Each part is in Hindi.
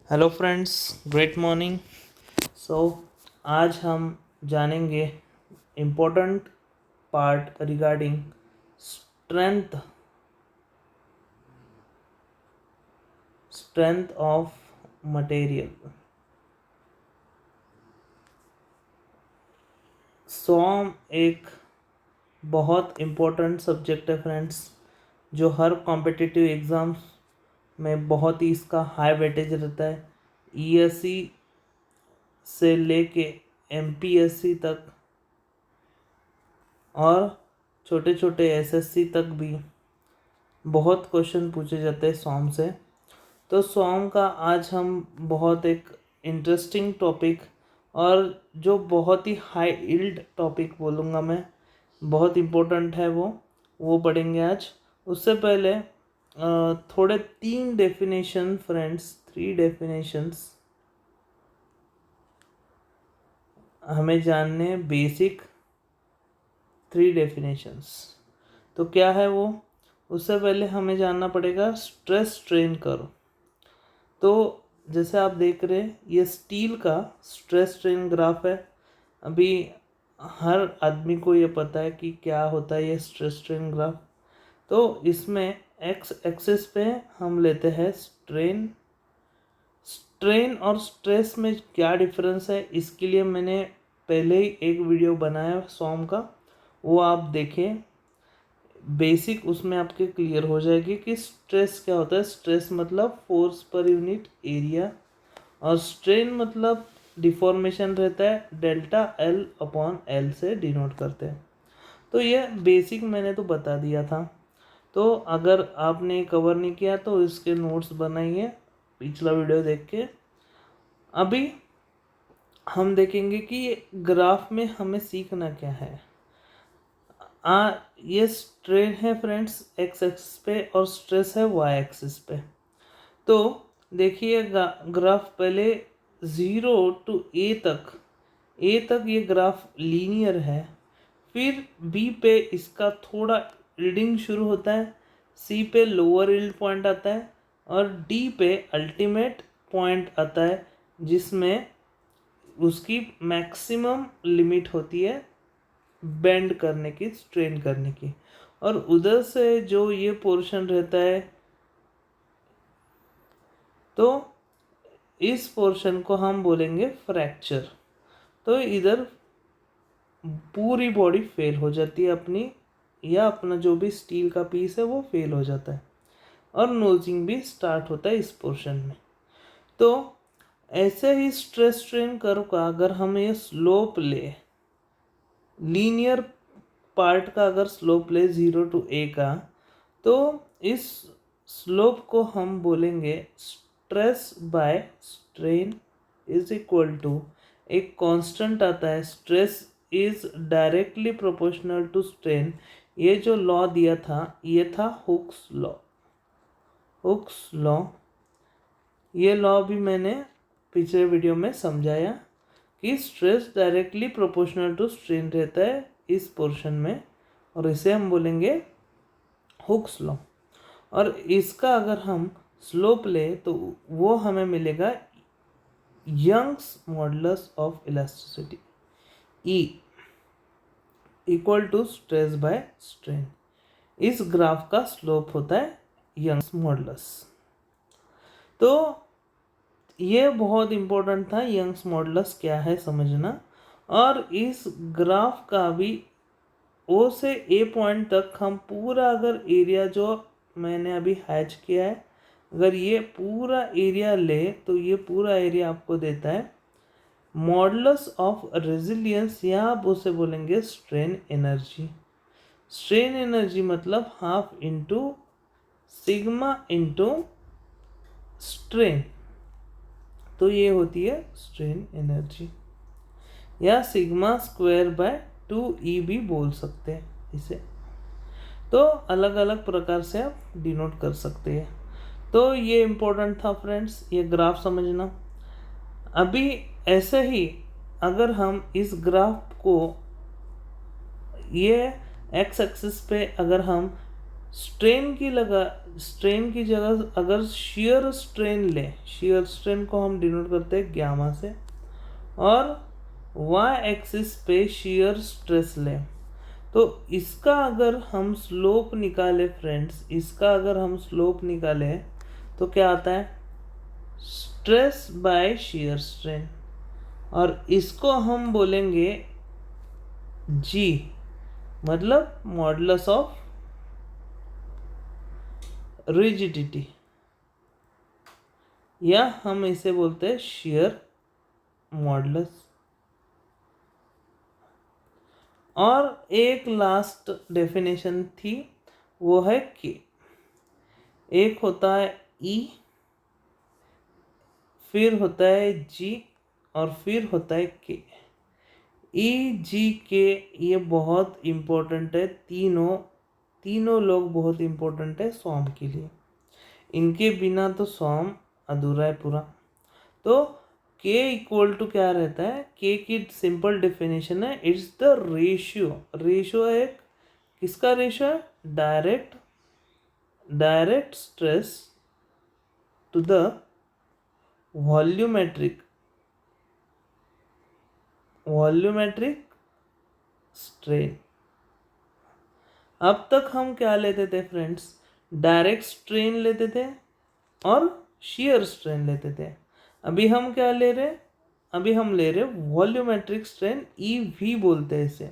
Hello friends, great morning. So आज हम जानेंगे important part regarding strength strength of material. Some एक बहुत इम्पोर्टेंट सब्जेक्ट है फ्रेंड्स, जो हर कॉम्पिटिटिव एग्ज़ाम्स में बहुत ही इसका हाई वेटेज रहता है। ईएससी से लेके एमपीएससी तक और छोटे छोटे एसएससी तक भी बहुत क्वेश्चन पूछे जाते हैं सॉम से। तो सॉम का आज हम बहुत एक इंटरेस्टिंग टॉपिक और जो बहुत ही हाई इल्ड टॉपिक बोलूँगा मैं, बहुत इम्पोर्टेंट है वो पढ़ेंगे आज। उससे पहले थोड़े 3 डेफिनेशन फ्रेंड्स, 3 डेफिनेशंस हमें जानने, बेसिक 3 डेफिनेशंस। तो क्या है वो? उससे पहले हमें जानना पड़ेगा स्ट्रेस स्ट्रेन कर्व। तो जैसे आप देख रहे हैं, ये स्टील का स्ट्रेस स्ट्रेन ग्राफ है। अभी हर आदमी को ये पता है कि क्या होता है ये स्ट्रेस स्ट्रेन ग्राफ। तो इसमें एक्स एक्सिस पे हम लेते हैं स्ट्रेन। स्ट्रेन और स्ट्रेस में क्या डिफरेंस है, इसके लिए मैंने पहले ही एक वीडियो बनाया सॉम का, वो आप देखें। बेसिक उसमें आपके क्लियर हो जाएगी कि स्ट्रेस क्या होता है। स्ट्रेस मतलब फोर्स पर यूनिट एरिया, और स्ट्रेन मतलब डिफॉर्मेशन रहता है, डेल्टा एल अपॉन एल से डिनोट करते हैं। तो ये बेसिक मैंने तो बता दिया था। तो अगर आपने कवर नहीं किया तो इसके नोट्स बनाइए पिछला वीडियो देख के। अभी हम देखेंगे कि ये ग्राफ में हमें सीखना क्या है। ये स्ट्रेन है फ्रेंड्स एक्स एक्सिस पे और स्ट्रेस है वाई एक्सिस पे। तो देखिए ग्राफ पहले 0 टू ए तक ये ग्राफ लीनियर है। फिर बी पे इसका थोड़ा रीडिंग शुरू होता है, सी पे लोअर यील्ड पॉइंट आता है और डी पे अल्टीमेट पॉइंट आता है, जिसमें उसकी मैक्सिमम लिमिट होती है बेंड करने की, स्ट्रेन करने की। और उधर से जो ये पोर्शन रहता है, तो इस पोर्शन को हम बोलेंगे फ्रैक्चर। तो इधर पूरी बॉडी फेल हो जाती है अपनी, या अपना जो भी स्टील का पीस है वो फेल हो जाता है और नोजिंग भी स्टार्ट होता है इस पोर्शन में। तो ऐसे ही स्ट्रेस स्ट्रेन कर्व का अगर हम ये स्लोप ले, लीनियर पार्ट का अगर स्लोप ले 0 टू ए का, तो इस स्लोप को हम बोलेंगे stress by strain is equal to, एक कांस्टेंट आता है, stress is directly proportional to strain. ये जो लॉ दिया था ये था हुक्स लॉ। ये लॉ भी मैंने पिछले वीडियो में समझाया कि stress directly proportional to strain रहता है इस पोर्शन में, और इसे हम बोलेंगे हुक्स लॉ। और इसका अगर हम स्लोप ले तो वो हमें मिलेगा Young's modulus of elasticity, E equal to stress by strain. इस ग्राफ का स्लोप होता है यंग्स मॉडुलस। तो ये बहुत इम्पोर्टेंट था, यंग्स मॉडुलस क्या है समझना। और इस ग्राफ का भी ओ से ए पॉइंट तक हम पूरा अगर एरिया जो मैंने अभी हैच किया है, अगर ये पूरा एरिया ले तो ये पूरा एरिया आपको देता है मॉडुलस ऑफ रेजिलियंस, या आप उसे बोलेंगे स्ट्रेन एनर्जी। स्ट्रेन एनर्जी मतलब half into sigma into strain. तो ये होती है स्ट्रेन एनर्जी, या सिग्मा स्क्वायर बाय 2E भी बोल सकते हैं इसे। तो अलग अलग प्रकार से आप डिनोट कर सकते हैं। तो ये इम्पोर्टेंट था फ्रेंड्स, ये ग्राफ समझना। अभी ऐसे ही अगर हम इस ग्राफ को ये एक्स एक्सिस पे अगर हम स्ट्रेन की जगह अगर शियर स्ट्रेन ले, शियर स्ट्रेन को हम डिनोट करते हैं गामा से, और y एक्सिस पे शियर स्ट्रेस ले, तो इसका अगर हम स्लोप निकाले फ्रेंड्स, इसका अगर हम स्लोप निकाले तो क्या आता है, स्ट्रेस बाय शियर स्ट्रेन, और इसको हम बोलेंगे g, मतलब मॉडुलस ऑफ रिजिडिटी, या हम इसे बोलते हैं शियर मॉडुलस। और एक लास्ट डेफिनेशन थी, वो है के। एक होता है ई, फिर होता है जी, और फिर होता है के। ई जी के ये बहुत इम्पोर्टेंट है, तीनों लोग बहुत इम्पोर्टेंट है सॉम के लिए, इनके बिना तो सॉम अधूरा है पूरा। तो k इक्वल टू क्या रहता है, k की सिंपल डेफिनेशन है, इट्स द रेशियो है, किसका रेशियो है, direct stress to the volumetric strain. अब तक हम क्या लेते थे फ्रेंड्स, डायरेक्ट स्ट्रेन लेते थे और शियर स्ट्रेन लेते थे। अभी हम क्या ले रहे, अभी हम ले रहे वॉल्यूमेट्रिक स्ट्रेन, EV बोलते हैं इसे।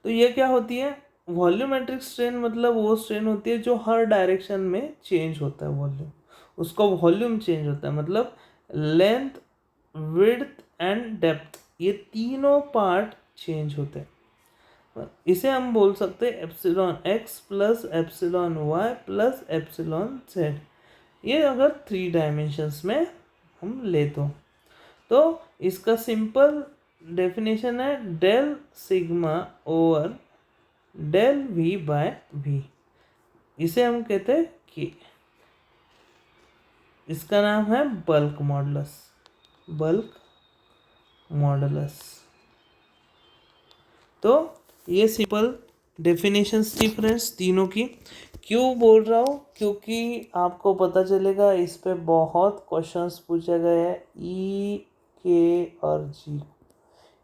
तो ये क्या होती है, वॉल्यूमेट्रिक स्ट्रेन मतलब वो स्ट्रेन होती है जो हर डायरेक्शन में चेंज होता है वॉल्यूम, उसका वॉल्यूम चेंज होता है, मतलब लेंथ, विड्थ एंड डेप्थ, ये तीनों पार्ट चेंज होते हैं। इसे हम बोल सकते हैं epsilon x plus epsilon y plus epsilon z, ये अगर 3 डायमेंशंस में हम ले तो इसका सिंपल डेफिनेशन है del sigma over del V by V, इसे हम कहते हैं के। इसका नाम है बल्क मॉडुलस। तो ये सिंपल डेफिनेशंस थी फ्रेंड्स तीनों की। क्यों बोल रहा हूँ, क्योंकि आपको पता चलेगा इस पे बहुत क्वेश्चंस पूछे गए हैं, ई, के और जी,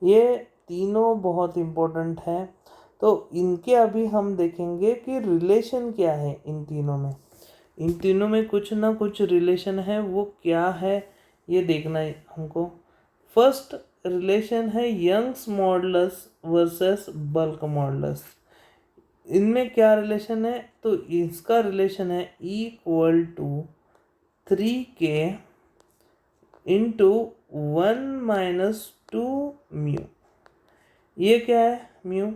ये तीनों बहुत इम्पोर्टेंट हैं। तो इनके अभी हम देखेंगे कि रिलेशन क्या है इन तीनों में कुछ ना कुछ रिलेशन है, वो क्या है ये देखना है हमको। फर्स्ट रिलेशन है Young's modulus versus bulk modulus. इनमें क्या रिलेशन है, तो इसका रिलेशन है equal to 3k into 1 - 2 mu. ये क्या है म्यू,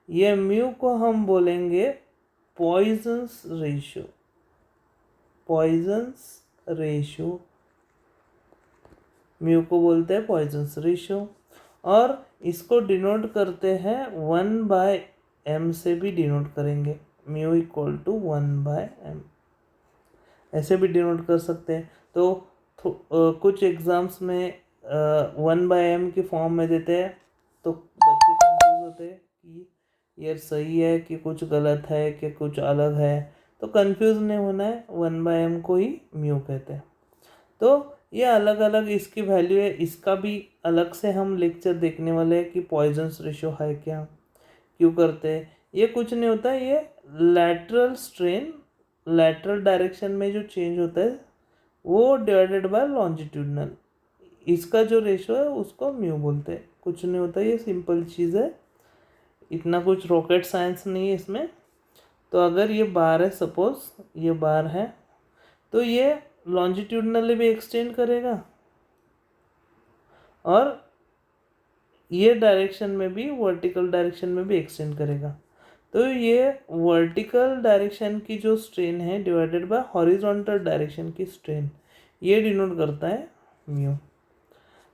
ये म्यू को हम बोलेंगे पॉइजन्स रेशियो, म्यू को बोलते हैं पॉइजन्स रेशियो, और इसको डिनोट करते हैं 1/m से भी डिनोट करेंगे, म्यू इक्वल टू 1/m, ऐसे भी डिनोट कर सकते हैं। तो कुछ एग्जाम्स में 1/m की फॉर्म में देते हैं, तो बच्चे कंफ्यूज होते हैं कि ये सही है कि कुछ गलत है कि कुछ अलग है, तो कंफ्यूज नहीं होना है, 1/m को ही म्यू कहते हैं। तो ये अलग अलग इसकी वैल्यू है, इसका भी अलग से हम लेक्चर देखने वाले हैं कि पॉइजन्स रेशियो है क्या, क्यों करते हैं। ये कुछ नहीं होता है, ये लैटरल स्ट्रेन, लैटरल डायरेक्शन में जो चेंज होता है वो डिवाइडेड बाय लॉन्जिट्यूडनल, इसका जो रेशियो है उसको म्यू बोलते हैं। कुछ नहीं होता, ये सिंपल चीज़ है, इतना कुछ रॉकेट साइंस नहीं है इसमें। तो अगर ये बार है, सपोज ये बार है, तो ये लॉन्जिट्यूडनली भी एक्सटेंड करेगा और ये डायरेक्शन में भी, वर्टिकल डायरेक्शन में भी एक्सटेंड करेगा। तो ये वर्टिकल डायरेक्शन की जो स्ट्रेन है डिवाइडेड बाय हॉरिजॉन्टल डायरेक्शन की स्ट्रेन, ये डिनोट करता है म्यू।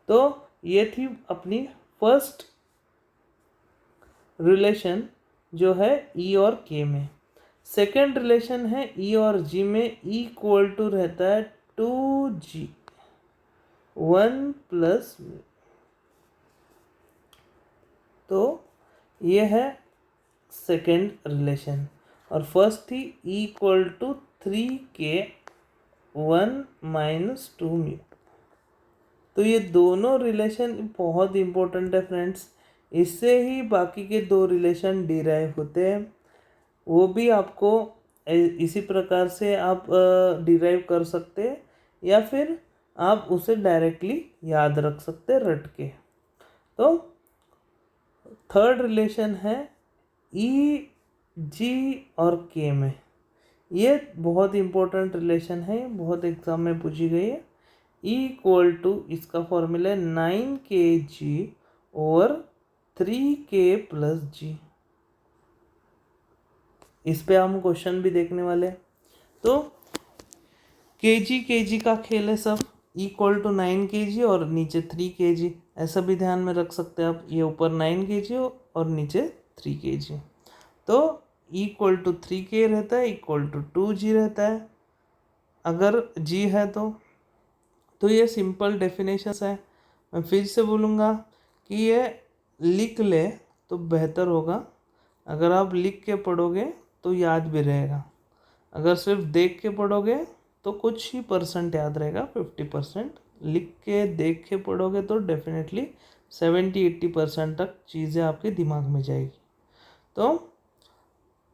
तो ये थी अपनी फर्स्ट रिलेशन जो है ई और के में। सेकेंड रिलेशन है ई और जी में, ई इक्वल टू रहता है 2g 1 + म्यू। तो ये है सेकेंड रिलेशन। और फर्स्ट थी E=3k1 - 2μ। तो ये दोनों रिलेशन बहुत इंपॉर्टेंट है फ्रेंड्स, इससे ही बाकी के दो रिलेशन डिराइव होते हैं। वो भी आपको इसी प्रकार से आप डिराइव कर सकते हैं, या फिर आप उसे डायरेक्टली याद रख सकते हैं रट के। तो थर्ड रिलेशन है ई जी और के में। ये बहुत इंपॉर्टेंट रिलेशन है, बहुत एग्जाम में पूछी गई है। E= इसका फॉर्मूला है 9kg/3k+g। इस पे हम क्वेश्चन भी देखने वाले हैं। तो kg का खेल है सब। E= 9 kg और नीचे 3 kg, ऐसा भी ध्यान में रख सकते हैं आप। ये ऊपर 9 kg और नीचे 3 kg। तो E= 3k रहता है, E=2g रहता है अगर g है तो ये सिंपल डेफिनेशन है। मैं फिर से बोलूँगा कि ये लिख ले तो बेहतर होगा। अगर आप लिख के पढ़ोगे तो याद भी रहेगा, अगर सिर्फ देख के पढ़ोगे तो कुछ ही परसेंट याद रहेगा, 50%। लिख के देख के पढ़ोगे तो डेफिनेटली 70-80% तक चीज़ें आपके दिमाग में जाएगी। तो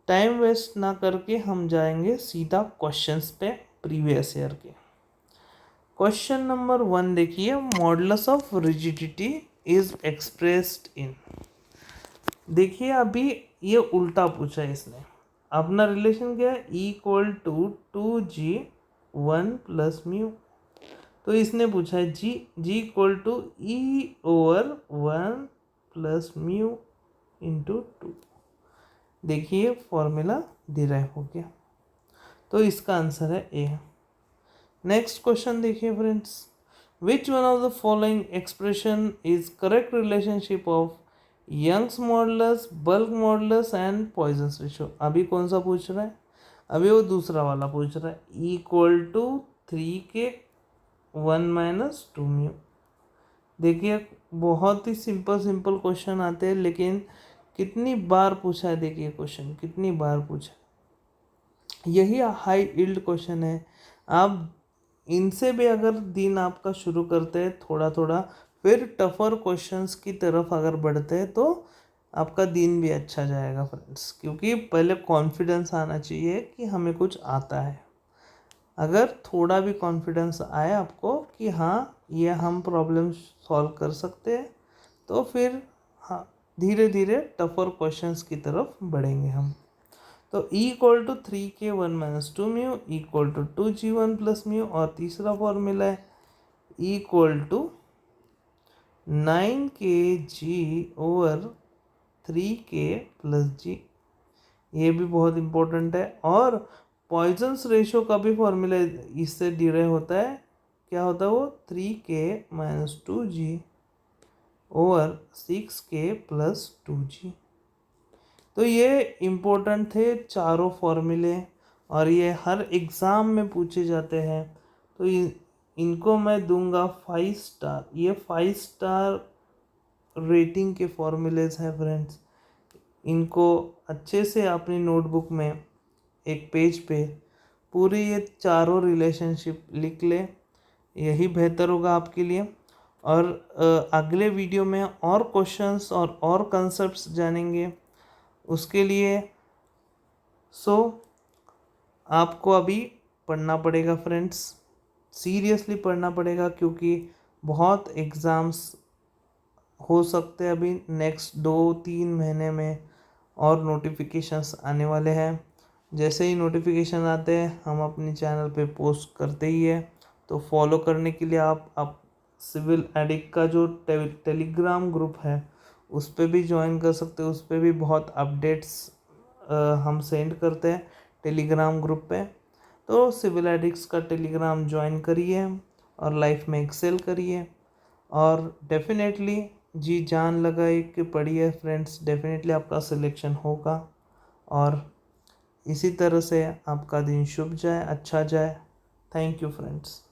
टाइम वेस्ट ना करके हम जाएंगे सीधा क्वेश्चंस पे प्रीवियस ईयर के। क्वेश्चन नंबर 1 देखिए, modulus of rigidity is expressed in. देखिए अभी ये उल्टा पूछा है इसने। अपना रिलेशन क्या है, E=2g1 + μ। तो इसने पूछा है g=E/1 + μ × 2। देखिए फॉर्मूला डिराइव हो गया, तो इसका आंसर है ए। नेक्स्ट क्वेश्चन देखिए friends, which one of the following expression is correct relationship of Young's modulus, bulk modulus and Poisson's ratio. अभी कौन सा पूछ रहा है, अभी वो दूसरा वाला पूछ रहा है, E=3k1 - 2μ। देखिए बहुत ही सिंपल क्वेश्चन आते हैं, लेकिन कितनी बार पूछा है, देखिए क्वेश्चन कितनी बार पूछा है। यही हाई यील्ड क्वेश्चन है। आप इनसे भी अगर दिन आपका शुरू करते हैं थोड़ा थोड़ा, फिर टफर क्वेश्चंस की तरफ अगर बढ़ते हैं तो आपका दिन भी अच्छा जाएगा फ्रेंड्स। क्योंकि पहले कॉन्फिडेंस आना चाहिए कि हमें कुछ आता है। अगर थोड़ा भी कॉन्फिडेंस आए आपको कि हाँ ये हम प्रॉब्लम सॉल्व कर सकते हैं, तो फिर हाँ धीरे धीरे टफर क्वेश्चंस की तरफ बढ़ेंगे हम। तो E=3k1 - 2μ E=2g1 + μ। और तीसरा फॉर्मूला है E=9kg/3k+g। ये भी बहुत इम्पोर्टेंट है। और पॉइजन्स रेशियो का भी फॉर्मूला इससे डिराइव होता है। क्या होता है वो, 3k - 2g/6k + 2g। तो ये इम्पोर्टेंट थे चारों फॉर्मूले, और ये हर एग्ज़ाम में पूछे जाते हैं। तो इनको मैं दूंगा 5 स्टार। ये 5 स्टार रेटिंग के फॉर्मूलेज हैं फ्रेंड्स। इनको अच्छे से अपनी नोटबुक में एक पेज पे पूरी ये चारों रिलेशनशिप लिख ले, यही बेहतर होगा आपके लिए। और अगले वीडियो में और क्वेश्चंस और कंसेप्ट्स जानेंगे। उसके लिए आपको अभी पढ़ना पड़ेगा फ्रेंड्स, सीरियसली पढ़ना पड़ेगा, क्योंकि बहुत एग्ज़ाम्स हो सकते हैं अभी नेक्स्ट 2-3 महीने में, और नोटिफिकेशंस आने वाले हैं। जैसे ही नोटिफिकेशन आते हैं हम अपने चैनल पे पोस्ट करते ही है। तो फॉलो करने के लिए आप सिविल एडिक्ट का जो टेलीग्राम ग्रुप है उस पर भी ज्वाइन कर सकते हो। उस पर भी बहुत अपडेट्स हम सेंड करते हैं टेलीग्राम ग्रुप पे। तो सिविल एडिक्ट्स का टेलीग्राम ज्वाइन करिए और लाइफ में एक्सेल करिए, और डेफिनेटली जी जान लगाए कि पढ़िए फ्रेंड्स, डेफिनेटली आपका सिलेक्शन होगा। और इसी तरह से आपका दिन शुभ जाए, अच्छा जाए। Thank you friends.